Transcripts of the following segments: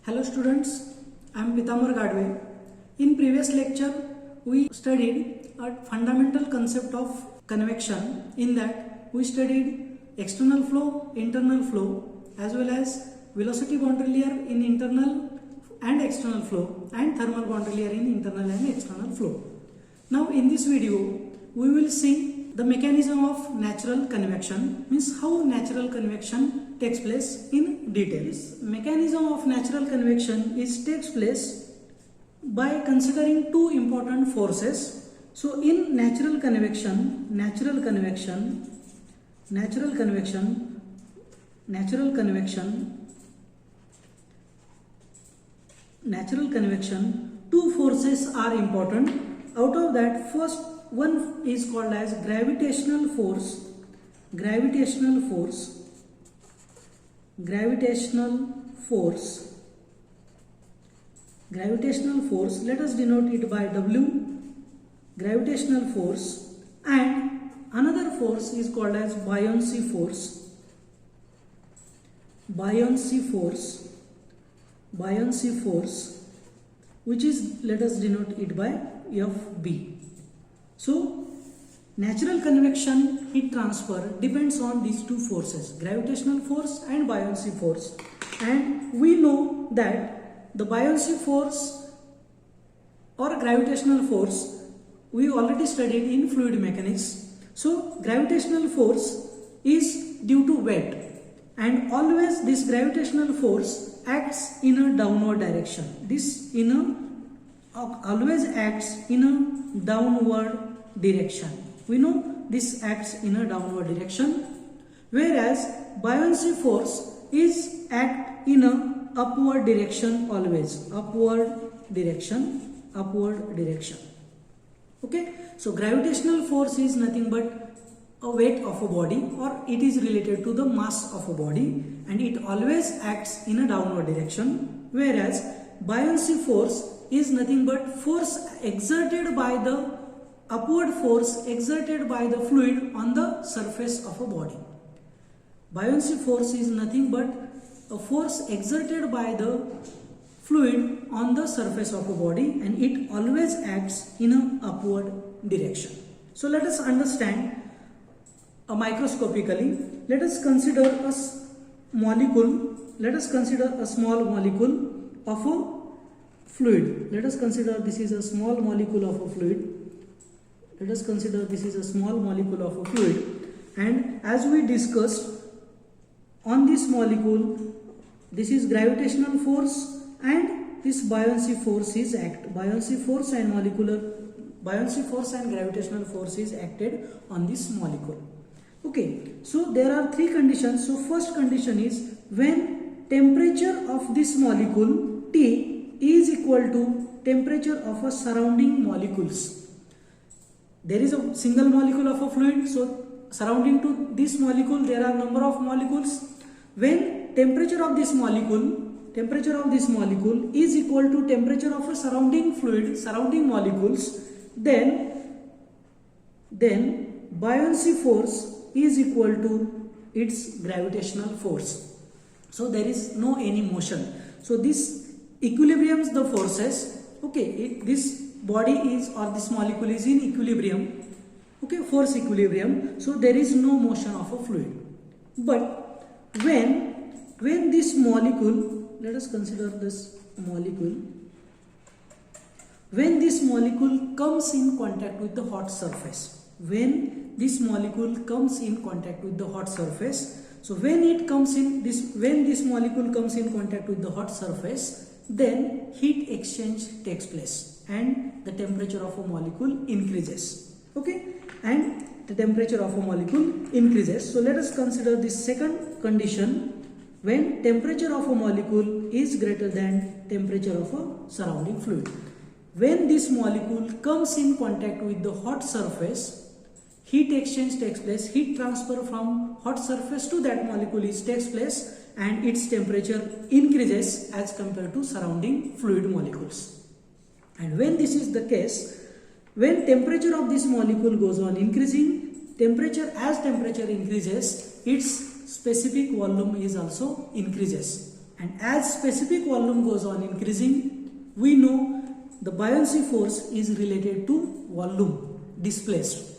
Hello students, I am Pitambar Gadve. In previous lecture, we studied a fundamental concept of convection. In that, we studied external flow, internal flow, as well as velocity boundary layer in internal and external flow, and thermal boundary layer in internal and external flow. Now in this video, we will see the mechanism of natural convection, means how natural convection takes place in detail. This mechanism of natural convection takes place by considering two important forces. So in natural convection, two forces are important. Out of that, first one is called as gravitational force. Let us denote it by W, gravitational force, and another force is called as buoyancy force, which is, let us denote it by FB. So natural convection heat transfer depends on these two forces, gravitational force and buoyancy force, and we know that the buoyancy force or gravitational force we already studied in fluid mechanics. So gravitational force is due to weight, and always this gravitational force acts in a downward direction. Always acts in a downward direction. We know this acts in a downward direction, whereas buoyancy force is act in a upward direction, always upward direction. Okay, so gravitational force is nothing but a weight of a body, or it is related to the mass of a body, and it always acts in a downward direction, whereas buoyancy force is nothing but force exerted by the upward force exerted by the fluid on the surface of a body. Buoyancy force is nothing but a force exerted by the fluid on the surface of a body, and it always acts in an upward direction. So let us understand microscopically. Let us consider a molecule. Let us consider a small molecule of a fluid. Let us consider this is a small molecule of a fluid. And as we discussed, on this molecule, this is gravitational force and this buoyancy force is buoyancy force and gravitational force is acted on this molecule. Okay, so there are three conditions. So first condition is when temperature of this molecule T is equal to temperature of a surrounding molecules. There is a single molecule of a fluid, so surrounding to this molecule there are number of molecules. When temperature of this molecule is equal to temperature of a surrounding fluid, surrounding molecules, then buoyancy force is equal to its gravitational force. So there is no any motion. So this equilibriums the forces. Okay, this body is, or this molecule is in equilibrium. Okay, force equilibrium. So there is no motion of a fluid. But when this molecule, let us consider this molecule. When this molecule comes in contact with the hot surface, so when this molecule comes in contact with the hot surface, then heat exchange takes place and the temperature of a molecule increases. Okay, and the temperature of a molecule increases. So let us consider this second condition, when temperature of a molecule is greater than temperature of a surrounding fluid. When this molecule comes in contact with the hot surface, heat exchange takes place, heat transfer from hot surface to that molecule takes place, and its temperature increases as compared to surrounding fluid molecules. And when this is the case, when temperature of this molecule goes on increasing, as temperature increases, its specific volume is also increases, and as specific volume goes on increasing, we know the buoyancy force is related to volume displaced.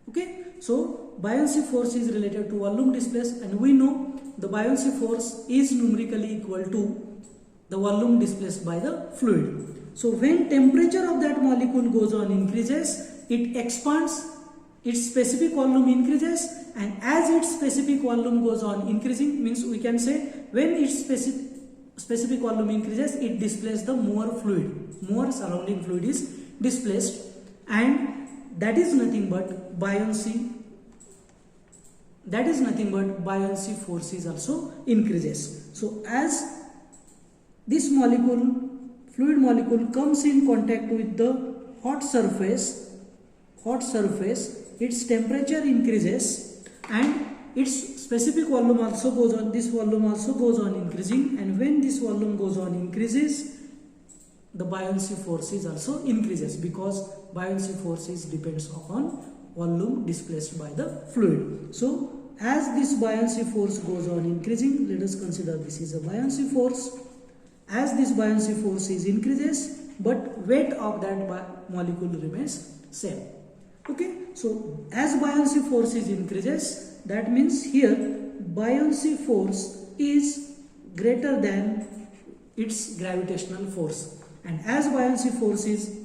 Okay, so buoyancy force is related to volume displaced, and we know the buoyancy force is numerically equal to the volume displaced by the fluid. So when temperature of that molecule goes on increases, it expands, its specific volume increases, and as its specific volume goes on increasing, means we can say when its specific volume increases, it displaces the more fluid, more surrounding fluid is displaced, and that is nothing but buoyancy. That is nothing but buoyancy force is also increases. So as this molecule, fluid molecule, comes in contact with the hot surface, its temperature increases and its specific volume also goes on, this volume also goes on increasing, and when this volume goes on increases, the buoyancy force is also increases, because buoyancy force is depends upon volume displaced by the fluid. So as this buoyancy force goes on increasing, let us consider this is a buoyancy force. As this buoyancy force is increases, but weight of that molecule remains same. Okay, so as buoyancy force is increases, that means here buoyancy force is greater than its gravitational force, and as buoyancy force is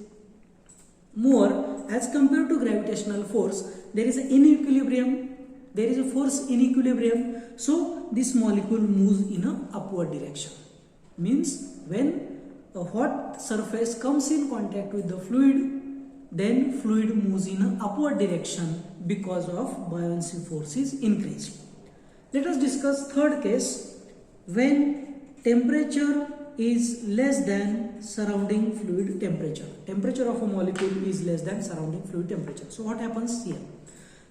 more as compared to gravitational force, there is an inequilibrium, there is a force inequilibrium, so this molecule moves in a upward direction. Means when a hot surface comes in contact with the fluid, then fluid moves in an upward direction because of buoyancy force is increased. Let us discuss third case, when temperature is less than surrounding fluid temperature. Temperature of a molecule is less than surrounding fluid temperature. So what happens here?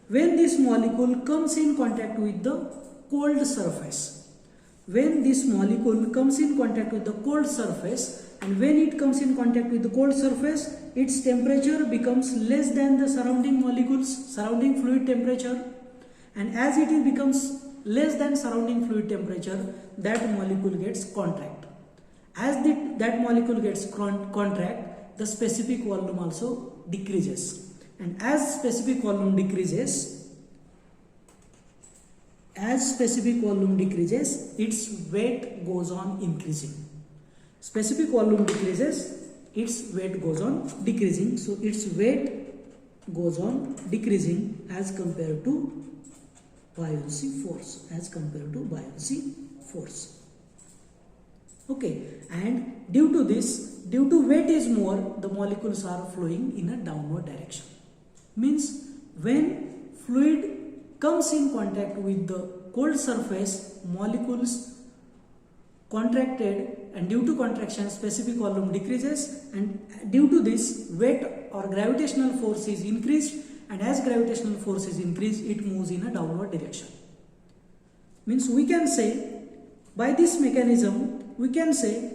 When this molecule comes in contact with the cold surface, when this molecule comes in contact with the cold surface, and when it comes in contact with the cold surface, its temperature becomes less than the surrounding molecules, surrounding fluid temperature, and as it becomes less than surrounding fluid temperature, that molecule gets contract. As that molecule gets contract, the specific volume also decreases, and as specific volume decreases, its weight goes on increasing. Specific volume decreases, its weight goes on decreasing. So its weight goes on decreasing as compared to buoyancy force. Okay, and due to weight is more, the molecules are flowing in a downward direction. Means when fluid comes in contact with the cold surface, molecules contracted, and due to contraction specific volume decreases, and due to this weight or gravitational force is increased, and as gravitational force is increased, it moves in a downward direction. Means we can say, by this mechanism, we can say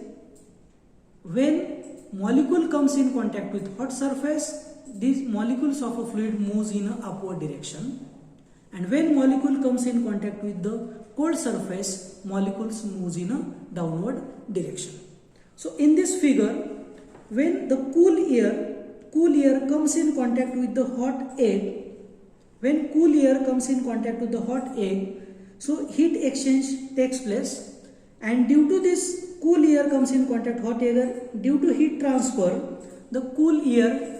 when molecule comes in contact with hot surface, these molecules of a fluid moves in a upward direction, and when molecule comes in contact with the cold surface, molecules moves in a downward direction. So in this figure, when the cool air comes in contact with the hot egg, so heat exchange takes place, and due to this cool air comes in contact hot air, due to heat transfer, the cool air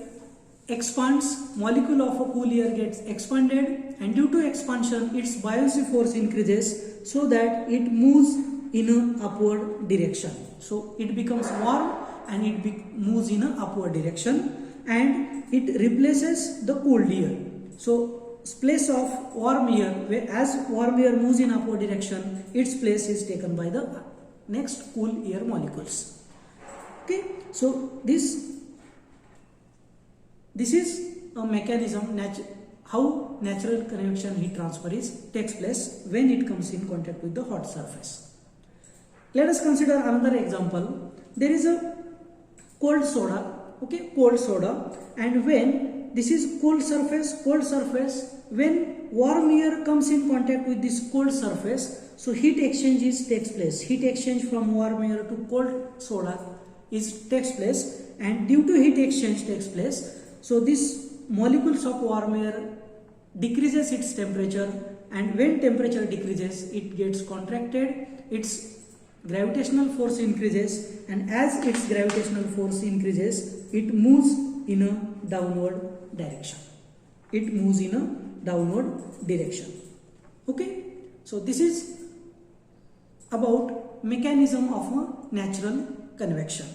expands, molecule of a cool air gets expanded, and due to expansion its buoyancy force increases, so that it moves in an upward direction. So it becomes warm and it moves in an upward direction, and it replaces the cooled air. So place of warm air, as warm air moves in upward direction, its place is taken by the next cool air molecules. Okay, so this is a mechanism how natural convection heat transfer takes place when it comes in contact with the hot surface. Let us consider another example. There is a cold soda, and when this is cold surface, when warm air comes in contact with this cold surface, so heat exchange takes place. Heat exchange from warm air to cold soda takes place, and due to heat exchange takes place, so this molecules of warm air decreases its temperature, and when temperature decreases it gets contracted, its gravitational force increases, and as its gravitational force increases it moves in a downward direction. It moves in a downward direction. Okay, so this is about mechanism of a natural convection.